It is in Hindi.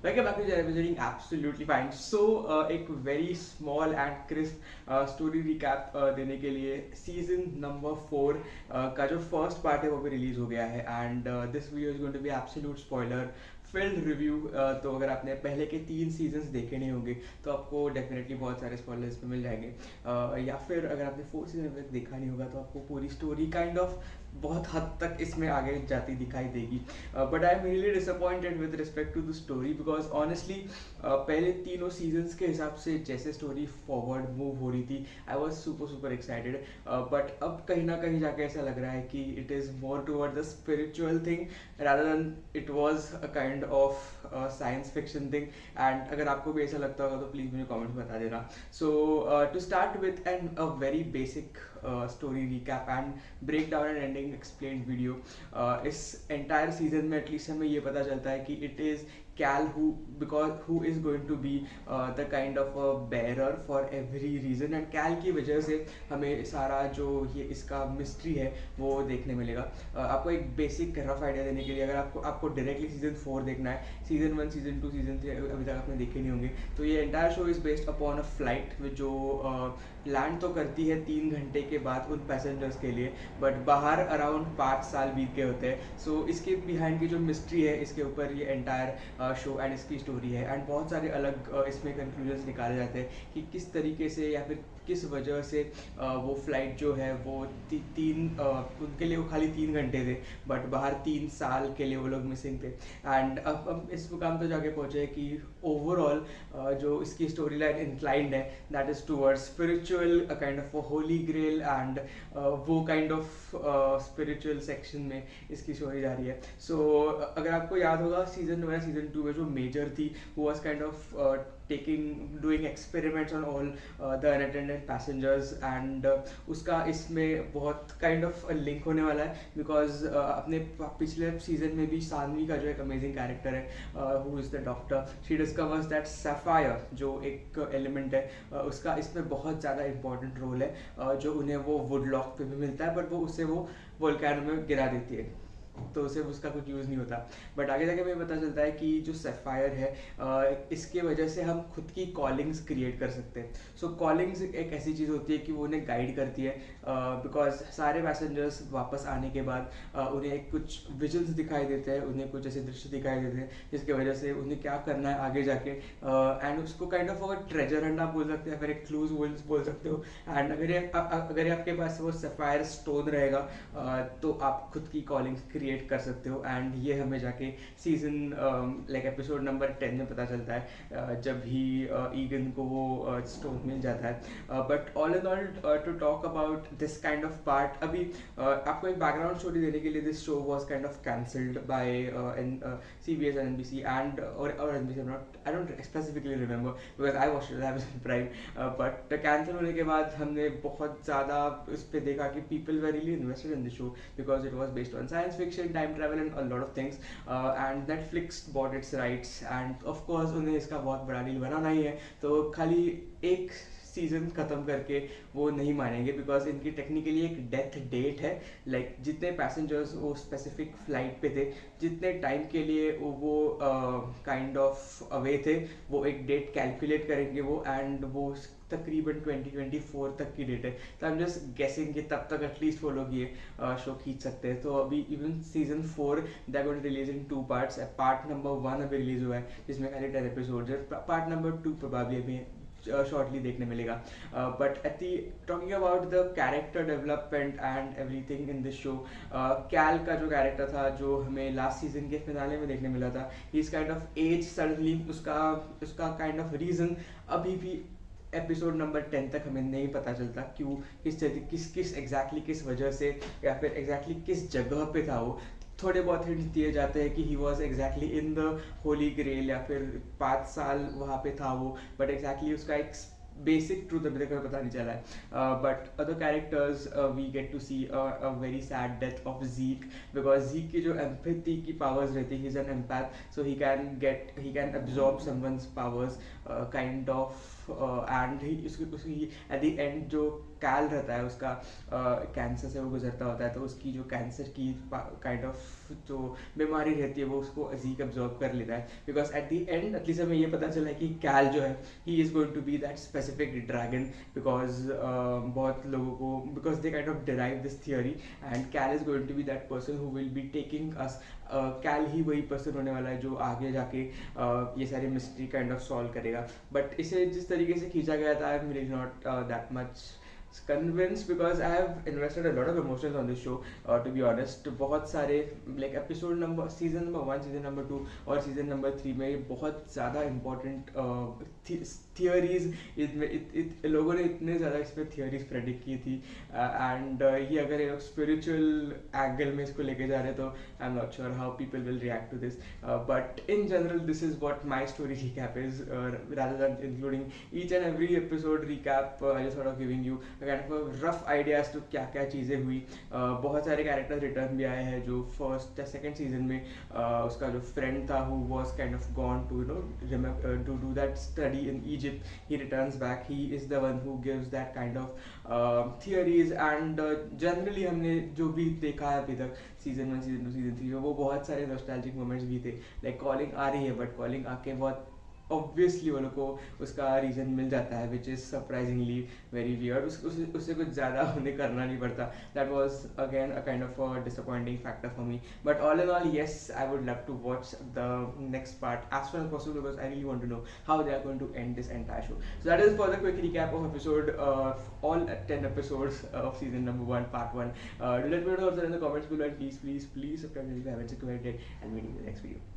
Welcome back to the episode. Absolutely fine. So एक very small and crisp story recap देने के लिए सीजन नंबर 4 का जो फर्स्ट पार्ट है वो भी रिलीज हो गया है and this video is going to be absolute spoiler filled review. तो अगर आपने पहले के 3 सीजन्स देखे नहीं होंगे तो आपको डेफिनेटली बहुत सारे स्पॉयलर्स पे मिल जाएंगे, या फिर अगर आपने 4 सीजन तक देखा नहीं होगा तो आपको पूरी स्टोरी काइंड ऑफ बहुत हद तक इसमें आगे जाती दिखाई देगी। But I am really disappointed with respect to the story because honestly पहले तीनों सीजन्स के हिसाब से जैसे स्टोरी फॉरवर्ड मूव हो रही थी I was super super excited. But अब कहीं ना कहीं जाके ऐसा लग रहा है कि it is more toward the spiritual thing rather than it was a kind of science fiction thing। and अगर आपको भी ऐसा लगता होगा तो प्लीज़ मुझे कमेंट बता देना। So to start with an a very basic story recap and break down and ending explain video. इस एंटायर सीजन में एटलीस्ट हमें ये पता चलता है कि it is Cal who is going to be the kind of a bearer for every reason and Cal की वजह से हमें सारा जो ये इसका मिस्ट्री है वो देखने मिलेगा। आपको एक बेसिक रफ आइडिया देने के लिए अगर आपको डायरेक्टली सीजन 4 देखना है, सीजन 1 सीजन 2 सीजन 3 अभी तक आपने देखे नहीं होंगे तो ये entire show is based upon a flight जो लैंड तो करती है 3 घंटे के बाद उन पैसेंजर्स के लिए, बट बाहर अराउंड 5 साल बीत गए होते हैं। सो इसके बिहाइंड की जो मिस्ट्री है इसके ऊपर ये एंटायर शो एंड इसकी स्टोरी है एंड बहुत सारे अलग इसमें कंक्लूजन्स निकाले जाते हैं कि किस तरीके से या फिर किस वजह से वो फ्लाइट जो है वो उनके लिए वो खाली 3 घंटे थे बट बाहर 3 साल के लिए वो लोग मिसिंग थे। एंड अब हम इस मुकाम पे जाके पहुँचे कि ओवरऑल जो इसकी स्टोरी लाइन इंक्लाइंड है that is towards spiritual kind of holy grail and वो काइंड ऑफ स्पिरिचुअल सेक्शन में इसकी स्टोरी जा रही है। सो अगर आपको याद होगा सीजन 1 सीजन 2 में जो मेजर थी वो was kind of doing experiments on all the unattended passengers and उसका इसमें बहुत काइंड ऑफ लिंक होने वाला है बिकॉज अपने पिछले सीजन में भी सानवी का जो एक अमेजिंग कैरेक्टर है who is the doctor, she discovers that sapphire जो एक एलिमेंट है उसका इसमें बहुत ज़्यादा इंपॉर्टेंट रोल है जो उन्हें वो वुडलॉक पे भी मिलता है बट वो उससे वो वोल्केनो में गिरा देती है तो उसे उसका कुछ यूज़ नहीं होता। बट आगे जाके हमें पता चलता है कि जो सैफायर है इसके वजह से हम खुद की कॉलिंग्स क्रिएट कर सकते हैं। सो कॉलिंग्स एक ऐसी चीज़ होती है कि वो उन्हें गाइड करती है बिकॉज सारे पैसेंजर्स वापस आने के बाद उन्हें कुछ विजन्स दिखाई देते हैं, उन्हें कुछ ऐसे दृश्य दिखाई देते हैं जिसकी वजह से उन्हें क्या करना है आगे जाके एंड उसको काइंड ऑफ अगर ट्रेजर हंट आप बोल सकते हैं, फिर एक क्लूज बोल सकते हो। एंड अगर आपके पास वो सैफायर स्टोन रहेगा तो आप खुद की कॉलिंग्स क्रिएट कर सकते हो एंड ये हमें जाके सीजन लाइक एपिसोड नंबर 10 में पता चलता है जब ही ईगन को वो स्टोन मिल जाता है। But all in all to talk about this kind of part अभी आपको एक बैकग्राउंड स्टोरी देने के लिए this show was kind of cancelled by CBS and NBC and or NBC, I don't specifically remember because I watched it on Prime, but cancel होने के बाद हमने बहुत ज़्यादा उस पर देखा कि people were really invested in the show because it was based on science fiction, time travel and a lot of things, and Netflix bought its rights and of course उन्हें इसका बहुत बड़ा डील बनाना ही है तो खाली एक सीजन ख़त्म करके वो नहीं मानेंगे बिकॉज इनकी टेक्निकली एक डेथ डेट है। लाइक जितने पैसेंजर्स वो स्पेसिफिक फ्लाइट पे थे, जितने टाइम के लिए वो काइंड ऑफ अवे थे, वो एक डेट कैलकुलेट करेंगे वो एंड वो तकरीबन 2024 तक की डेट है। तो आई एम जस्ट गेसिंग कि तब तक एटलीस्ट वो लोग ये शो खींच सकते हैं। तो अभी even season 4 that going to release in 2 parts. Part number 1 अभी रिलीज हुआ है जिसमें खाली 10 एपिसोड्स है, पार्ट नंबर 2 प्रोबेबली अभी शॉर्टली देखने मिलेगा। But talking about the character development and everything in this show, Cal का जो कैरेक्टर था जो हमें लास्ट सीजन के फिनाले में देखने मिला था, he is kind of age suddenly, उसका काइंड ऑफ रीजन अभी भी एपिसोड नंबर 10 तक हमें नहीं पता चलता क्यों, किस एग्जैक्टली किस वजह से या फिर एग्जैक्टली किस जगह पे था वो। थोड़े बहुत हिंट दिए जाते हैं कि he was exactly in the holy grail या फिर 5 साल वहाँ पे था वो, बट एग्जैक्टली उसका एक बेसिक ट्रूथ अभी तक हमें पता नहीं चला है. But other characters we get to see a very sad death of Zeke, because Zeke की जो एम्पैथी की पावर्स रहती है, he is an empath, so he can absorb someone's powers kind of and he उसकी एट द एंड जो कैल रहता है उसका कैंसर से वो गुजरता होता है, तो उसकी जो कैंसर की काइंड ऑफ जो बीमारी रहती है वो उसको अजीक एब्जॉर्ब कर लेता है, because at the end at least हमें ये पता चला है कि कैल जो है he is going to be that specific dragon, because बहुत लोगों को because they kind of derive this theory, and Cal is going to be that person who will be taking us. Cal ही वही पर्सन होने वाला है जो आगे जाके ये सारी मिस्ट्री काइंड ऑफ सॉल्व करेगा. बट इसे जिस तरीके से खींचा गया था, आई am really not that much convinced because I have invested a lot of emotions on this show, to be honest. बहुत सारे like episode number season number 1, season number 2 और season number 3 में बहुत ज़्यादा important थियोरीज लोगों ने इतने ज़्यादा इस पर थियोरीज प्रेडिक्ट की थी, एंड ये अगर एक स्पिरिचुअल एंगल में इसको लेके जा रहे तो I am not sure how people will react to this, but in general this is what my story recap is, rather than including each and every episode recap, I just sort of giving you kind of a rough idea as to क्या क्या चीज़ें हुई. बहुत सारे कैरेक्टर्स रिटर्न भी आए हैं, जो फर्स्ट या सेकेंड सीजन में उसका जो फ्रेंड था who was kind of gone to to do that study in Egypt, he returns back. He is the one who gives that kind of theories, and generally हमने जो भी देखा है अभी तक सीजन 1, सीजन 2, सीजन 3 वो बहुत सारे नॉस्टैल्जिक मोमेंट्स भी थे. लाइक कॉलिंग आ रही है, बट कॉलिंग आके बहुत ऑब्वियसली वो लोग को उसका रीज़न मिल जाता है, which is surprisingly very weird. उससे कुछ ज़्यादा उन्हें करना नहीं पड़ता. That was again a kind of a disappointing factor for me, but all in all yes, I would love to watch the next part as soon as possible, because I really want to know how they are going to end this entire show. So that is for the quick recap of episode all 10 episodes of season number 1, part 1. Do let me know also in the comments below, and please subscribe if you haven't subscribed yet, and meet you in the next video.